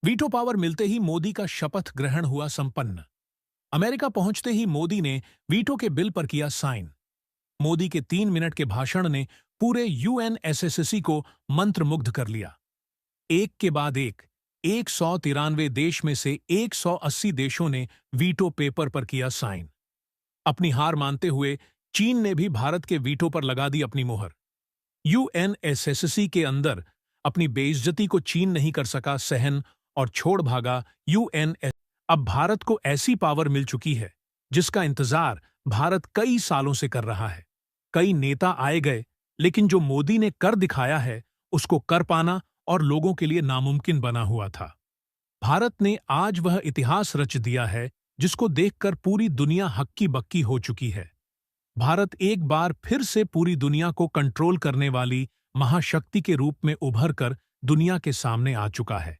Veto power मिलते ही मोदी का शपथ ग्रहण हुआ संपन्न। अमेरिका पहुंचते ही मोदी ने वीटो के बिल पर किया साइन। मोदी के 3 मिनट के भाषण ने पूरे यूएनएसएससी को मंत्रमुग्ध कर लिया। एक के बाद एक 193 देश में से 180 देशों ने वीटो पेपर पर किया साइन। अपनी हार मानते हुए चीन ने भी भारत के वीटो पर लगा दी अपनी मोहर। यूएनएसएससी के अंदर अपनी बेइज्जती को चीन नहीं कर सका सहन और छोड़ भागा यूएनएस। अब भारत को ऐसी पावर मिल चुकी है जिसका इंतजार भारत कई सालों से कर रहा है। कई नेता आए गए, लेकिन जो मोदी ने कर दिखाया है उसको कर पाना और लोगों के लिए नामुमकिन बना हुआ था। भारत ने आज वह इतिहास रच दिया है जिसको देखकर पूरी दुनिया हक्की बक्की हो चुकी है। भारत एक बार फिर से पूरी दुनिया को कंट्रोल करने वाली महाशक्ति के रूप में उभर कर दुनिया के सामने आ चुका है।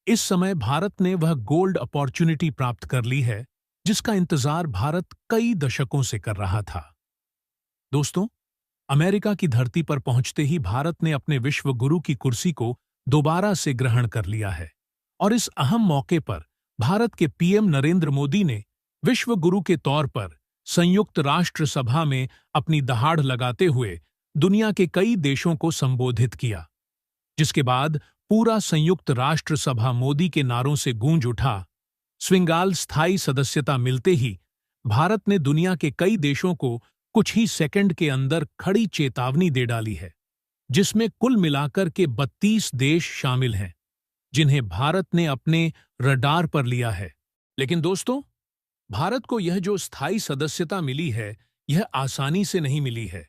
इस समय भारत ने वह गोल्ड अपॉर्चुनिटी प्राप्त कर ली है जिसका इंतजार भारत कई दशकों से कर रहा था। दोस्तों, अमेरिका की धरती पर पहुंचते ही भारत ने अपने विश्व गुरु की कुर्सी को दोबारा से ग्रहण कर लिया है और इस अहम मौके पर भारत के पीएम नरेंद्र मोदी ने विश्व गुरु के तौर पर संयुक्त राष्ट्र सभा में अपनी दहाड़ लगाते हुए दुनिया के कई देशों को संबोधित किया, जिसके बाद पूरा संयुक्त राष्ट्र सभा मोदी के नारों से गूंज उठा। स्विंगाल स्थायी सदस्यता मिलते ही भारत ने दुनिया के कई देशों को कुछ ही सेकंड के अंदर खड़ी चेतावनी दे डाली है, जिसमें कुल मिलाकर के 32 देश शामिल हैं जिन्हें भारत ने अपने रडार पर लिया है। लेकिन दोस्तों, भारत को यह जो स्थायी सदस्यता मिली है यह आसानी से नहीं मिली है।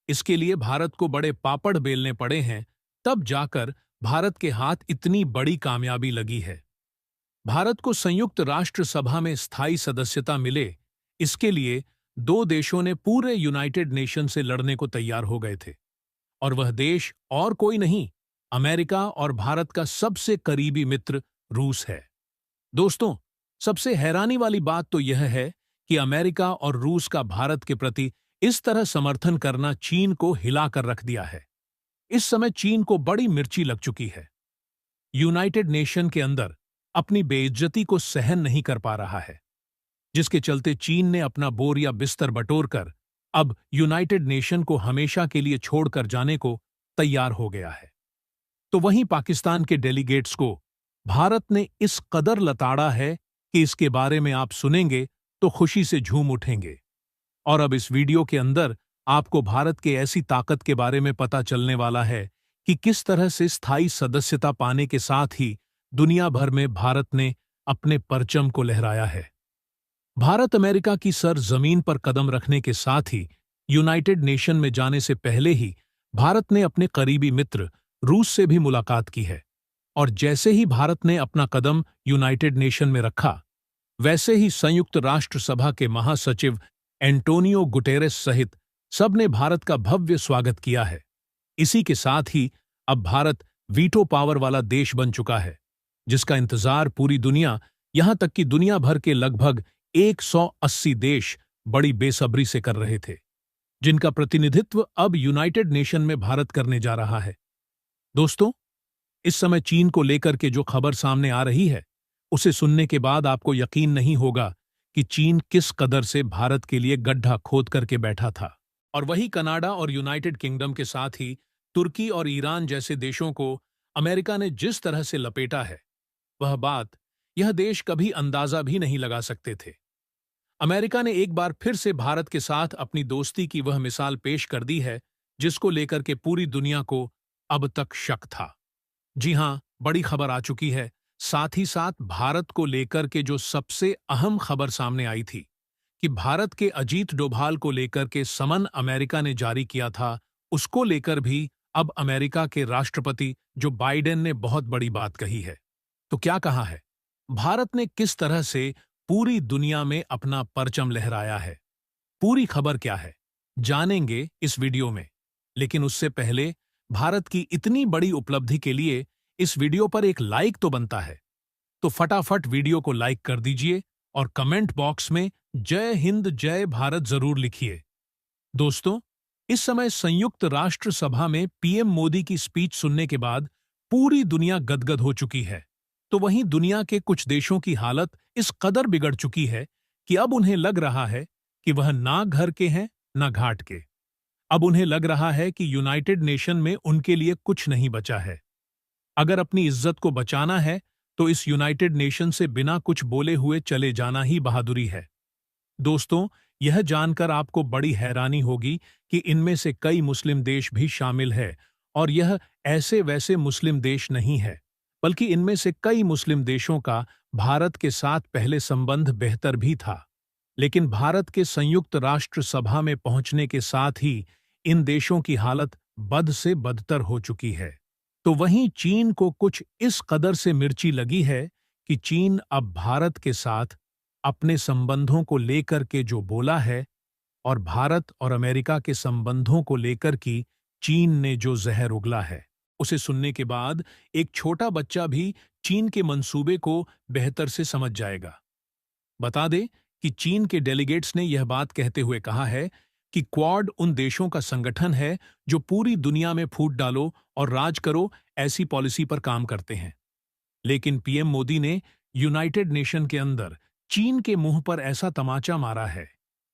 इसके लिए भारत को बड़े पापड़ बेलने पड़े हैं, तब जाकर भारत के हाथ इतनी बड़ी कामयाबी लगी है। भारत को संयुक्त राष्ट्र सभा में स्थायी सदस्यता मिले, इसके लिए 2 देशों ने पूरे यूनाइटेड नेशन से लड़ने को तैयार हो गए थे, और वह देश और कोई नहीं, अमेरिका और भारत का सबसे करीबी मित्र रूस है। दोस्तों, सबसे हैरानी वाली बात तो यह है कि अमेरिका और रूस का भारत के प्रति इस तरह समर्थन करना चीन को हिलाकर रख दिया है। इस समय चीन को बड़ी मिर्ची लग चुकी है। यूनाइटेड नेशन के अंदर अपनी बेइज्जती को सहन नहीं कर पा रहा है, जिसके चलते चीन ने अपना बोरिया बिस्तर बटोरकर अब यूनाइटेड नेशन को हमेशा के लिए छोड़कर जाने को तैयार हो गया है। तो वहीं पाकिस्तान के डेलीगेट्स को भारत ने इस कदर लताड़ा है कि इसके बारे में आप सुनेंगे तो खुशी से झूम उठेंगे। और अब इस वीडियो के अंदर आपको भारत के ऐसी ताकत के बारे में पता चलने वाला है कि किस तरह से स्थायी सदस्यता पाने के साथ ही दुनिया भर में भारत ने अपने परचम को लहराया है। भारत अमेरिका की सर जमीन पर कदम रखने के साथ ही यूनाइटेड नेशन में जाने से पहले ही भारत ने अपने करीबी मित्र रूस से भी मुलाकात की है, और जैसे ही भारत ने अपना कदम यूनाइटेड नेशन में रखा, वैसे ही संयुक्त राष्ट्र सभा के महासचिव एंटोनियो गुटेरेस सहित सबने भारत का भव्य स्वागत किया है। इसी के साथ ही अब भारत वीटो पावर वाला देश बन चुका है, जिसका इंतजार पूरी दुनिया, यहां तक कि दुनिया भर के लगभग 180 देश बड़ी बेसब्री से कर रहे थे, जिनका प्रतिनिधित्व अब यूनाइटेड नेशन में भारत करने जा रहा है। दोस्तों, इस समय चीन को लेकर के जो खबर सामने आ रही है, उसे सुनने के बाद आपको यकीन नहीं होगा कि चीन किस कदर से भारत के लिए गड्ढा खोद करके बैठा था। और वही कनाडा और यूनाइटेड किंगडम के साथ ही तुर्की और ईरान जैसे देशों को अमेरिका ने जिस तरह से लपेटा है, वह बात यह देश कभी अंदाजा भी नहीं लगा सकते थे। अमेरिका ने एक बार फिर से भारत के साथ अपनी दोस्ती की वह मिसाल पेश कर दी है जिसको लेकर के पूरी दुनिया को अब तक शक था। जी हां, बड़ी खबर आ चुकी है। साथ ही साथ भारत को लेकर के जो सबसे अहम खबर सामने आई थी कि भारत के अजीत डोभाल को लेकर के समन अमेरिका ने जारी किया था, उसको लेकर भी अब अमेरिका के राष्ट्रपति जो बाइडेन ने बहुत बड़ी बात कही है। तो क्या कहा है? भारत ने किस तरह से पूरी दुनिया में अपना परचम लहराया है? पूरी खबर क्या है, जानेंगे इस वीडियो में। लेकिन उससे पहले भारत की इतनी बड़ी उपलब्धि के लिए इस वीडियो पर एक लाइक तो बनता है, तो फटाफट वीडियो को लाइक कर दीजिए और कमेंट बॉक्स में जय हिंद जय भारत जरूर लिखिए। दोस्तों, इस समय संयुक्त राष्ट्र सभा में पीएम मोदी की स्पीच सुनने के बाद पूरी दुनिया गदगद हो चुकी है। तो वहीं दुनिया के कुछ देशों की हालत इस कदर बिगड़ चुकी है कि अब उन्हें लग रहा है कि वह ना घर के हैं ना घाट के। अब उन्हें लग रहा है कि यूनाइटेड नेशन में उनके लिए कुछ नहीं बचा है। अगर अपनी इज्जत को बचाना है तो इस यूनाइटेड नेशन से बिना कुछ बोले हुए चले जाना ही बहादुरी है। दोस्तों, यह जानकर आपको बड़ी हैरानी होगी कि इनमें से कई मुस्लिम देश भी शामिल है, और यह ऐसे वैसे मुस्लिम देश नहीं है, बल्कि इनमें से कई मुस्लिम देशों का भारत के साथ पहले संबंध बेहतर भी था। लेकिन भारत के संयुक्त राष्ट्र सभा में पहुंचने के साथ ही इन देशों की हालत बद से बदतर हो चुकी है। तो वहीं चीन को कुछ इस कदर से मिर्ची लगी है कि चीन अब भारत के साथ अपने संबंधों को लेकर के जो बोला है, और भारत और अमेरिका के संबंधों को लेकर की चीन ने जो जहर उगला है, उसे सुनने के बाद एक छोटा बच्चा भी चीन के मंसूबे को बेहतर से समझ जाएगा। बता दें कि चीन के डेलीगेट्स ने यह बात कहते हुए कहा है कि क्वाड उन देशों का संगठन है जो पूरी दुनिया में फूट डालो और राज करो ऐसी पॉलिसी पर काम करते हैं। लेकिन पीएम मोदी ने यूनाइटेड नेशन के अंदर चीन के मुंह पर ऐसा तमाचा मारा है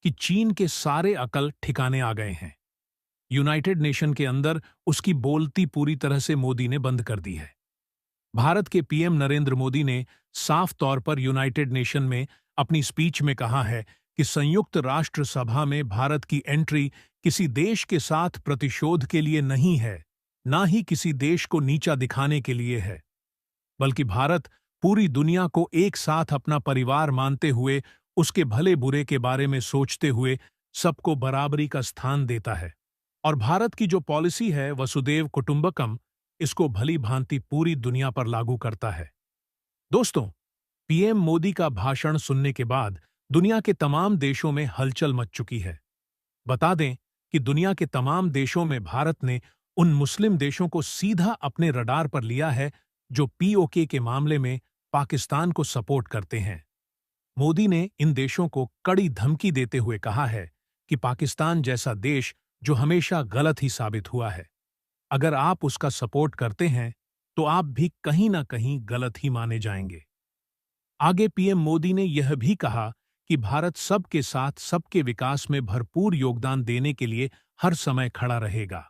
कि चीन के सारे अकल ठिकाने आ गए हैं। यूनाइटेड नेशन के अंदर उसकी बोलती पूरी तरह से मोदी ने बंद कर दी है। भारत के पीएम नरेंद्र मोदी ने साफ तौर पर यूनाइटेड नेशन में अपनी स्पीच में कहा है कि संयुक्त राष्ट्र सभा में भारत की एंट्री किसी देश के साथ प्रतिशोध के लिए नहीं है, ना ही किसी देश को नीचा दिखाने के लिए है, बल्कि भारत पूरी दुनिया को एक साथ अपना परिवार मानते हुए, उसके भले बुरे के बारे में सोचते हुए सबको बराबरी का स्थान देता है। और भारत की जो पॉलिसी है वसुदेव कुटुंबकम, इसको भली भांति पूरी दुनिया पर लागू करता है। दोस्तों, पीएम मोदी का भाषण सुनने के बाद दुनिया के तमाम देशों में हलचल मच चुकी है। बता दें कि दुनिया के तमाम देशों में भारत ने उन मुस्लिम देशों को सीधा अपने रडार पर लिया है जो पीओके के मामले में पाकिस्तान को सपोर्ट करते हैं। मोदी ने इन देशों को कड़ी धमकी देते हुए कहा है कि पाकिस्तान जैसा देश जो हमेशा गलत ही साबित हुआ है, अगर आप उसका सपोर्ट करते हैं तो आप भी कहीं ना कहीं गलत ही माने जाएंगे। आगे पीएम मोदी ने यह भी कहा कि भारत सबके साथ सबके विकास में भरपूर योगदान देने के लिए हर समय खड़ा रहेगा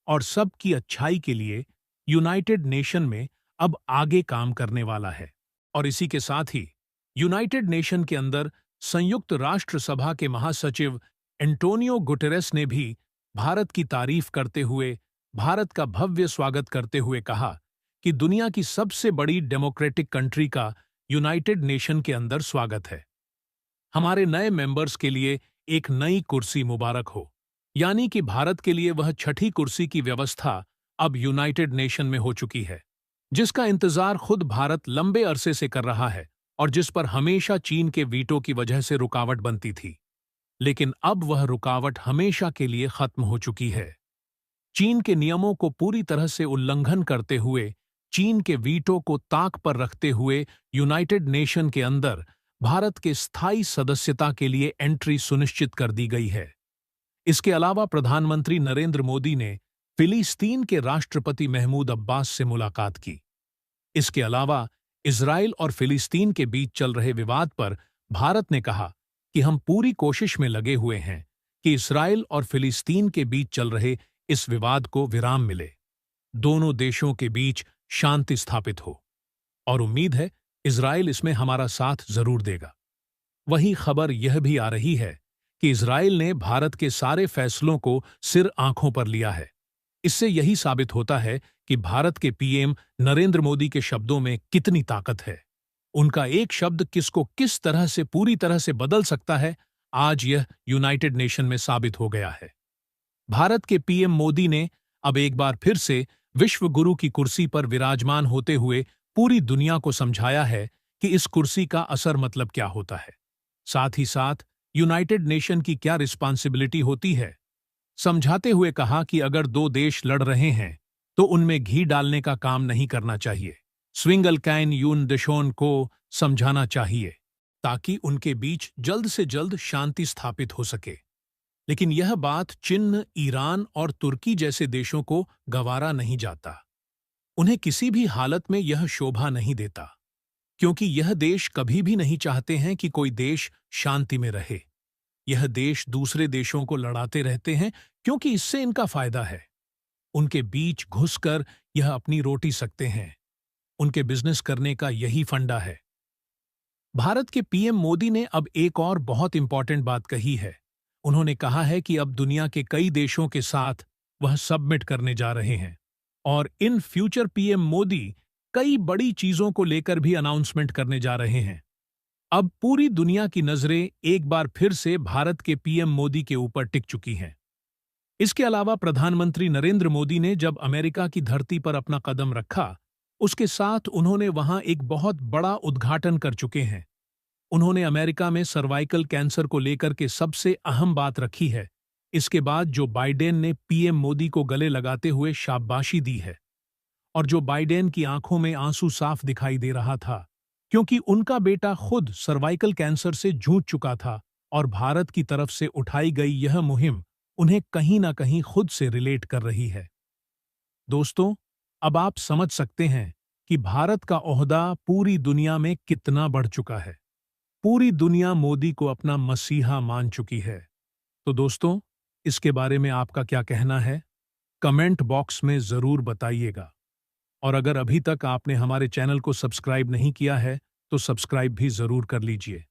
और सबकी अच्छाई के लिए यूनाइटेड नेशन में अब आगे काम करने वाला है। और इसी के साथ ही यूनाइटेड नेशन के अंदर संयुक्त राष्ट्र सभा के महासचिव एंटोनियो गुटेरेस ने भी भारत की तारीफ करते हुए भारत का भव्य स्वागत करते हुए कहा कि दुनिया की सबसे बड़ी डेमोक्रेटिक कंट्री का यूनाइटेड नेशन के अंदर स्वागत है। हमारे नए मेंबर्स के लिए एक नई कुर्सी मुबारक हो। यानी कि भारत के लिए वह छठी कुर्सी की व्यवस्था अब यूनाइटेड नेशन में हो चुकी है, जिसका इंतजार खुद भारत लंबे अरसे से कर रहा है और जिस पर हमेशा चीन के वीटो की वजह से रुकावट बनती थी। लेकिन अब वह रुकावट हमेशा के लिए खत्म हो चुकी है। चीन के नियमों को पूरी तरह से उल्लंघन करते हुए, चीन के वीटो को ताक पर रखते हुए यूनाइटेड नेशन के अंदर भारत के स्थायी सदस्यता के लिए एंट्री सुनिश्चित कर दी गई है। इसके अलावा प्रधानमंत्री नरेंद्र मोदी ने फिलिस्तीन के राष्ट्रपति महमूद अब्बास से मुलाकात की। इसके अलावा इजराइल और फिलिस्तीन के बीच चल रहे विवाद पर भारत ने कहा कि हम पूरी कोशिश में लगे हुए हैं कि इजराइल और फिलिस्तीन के बीच चल रहे इस विवाद को विराम मिले, दोनों देशों के बीच शांति स्थापित हो, और उम्मीद है इजराइल इसमें हमारा साथ जरूर देगा। वहीं खबर यह भी आ रही है कि इजराइल ने भारत के सारे फैसलों को सिर आंखों पर लिया है। इससे यही साबित होता है कि भारत के पीएम नरेंद्र मोदी के शब्दों में कितनी ताकत है। उनका एक शब्द किसको किस तरह से पूरी तरह से बदल सकता है, आज यह यूनाइटेड नेशन में साबित हो गया है। भारत के पीएम मोदी ने अब एक बार फिर से विश्व गुरु की कुर्सी पर विराजमान होते हुए पूरी दुनिया को समझाया है कि इस कुर्सी का असर मतलब क्या होता है, साथ ही साथ यूनाइटेड नेशन की क्या रिस्पांसिबिलिटी होती है। समझाते हुए कहा कि अगर दो देश लड़ रहे हैं तो उनमें घी डालने का काम नहीं करना चाहिए। स्विंगल कैन यून देशों को समझाना चाहिए ताकि उनके बीच जल्द से जल्द शांति स्थापित हो सके। लेकिन यह बात चीन, ईरान और तुर्की जैसे देशों को गवारा नहीं जाता। उन्हें किसी भी हालत में यह शोभा नहीं देता, क्योंकि यह देश कभी भी नहीं चाहते हैं कि कोई देश शांति में रहे। यह देश दूसरे देशों को लड़ाते रहते हैं क्योंकि इससे इनका फायदा है। उनके बीच घुसकर यह अपनी रोटी सकते हैं। उनके बिजनेस करने का यही फंडा है। भारत के पीएम मोदी ने अब एक और बहुत इंपॉर्टेंट बात कही है। उन्होंने कहा है कि अब दुनिया के कई देशों के साथ वह सबमिट करने जा रहे हैं और इन फ्यूचर पीएम मोदी कई बड़ी चीजों को लेकर भी अनाउंसमेंट करने जा रहे हैं। अब पूरी दुनिया की नजरें एक बार फिर से भारत के पीएम मोदी के ऊपर टिक चुकी हैं। इसके अलावा प्रधानमंत्री नरेंद्र मोदी ने जब अमेरिका की धरती पर अपना कदम रखा, उसके साथ उन्होंने वहां एक बहुत बड़ा उद्घाटन कर चुके हैं। उन्होंने अमेरिका में सर्वाइकल कैंसर को लेकर के सबसे अहम बात रखी है। इसके बाद जो बाइडेन ने पीएम मोदी को गले लगाते हुए शाबाशी दी है और जो बाइडेन की आंखों में आंसू साफ दिखाई दे रहा था, क्योंकि उनका बेटा खुद सर्वाइकल कैंसर से जूझ चुका था और भारत की तरफ से उठाई गई यह मुहिम उन्हें कहीं ना कहीं खुद से रिलेट कर रही है। दोस्तों, अब आप समझ सकते हैं कि भारत का ओहदा पूरी दुनिया में कितना बढ़ चुका है। पूरी दुनिया मोदी को अपना मसीहा मान चुकी है। तो दोस्तों, इसके बारे में आपका क्या कहना है? कमेंट बॉक्स में जरूर बताइएगा। और अगर अभी तक आपने हमारे चैनल को सब्सक्राइब नहीं किया है, तो सब्सक्राइब भी जरूर कर लीजिए।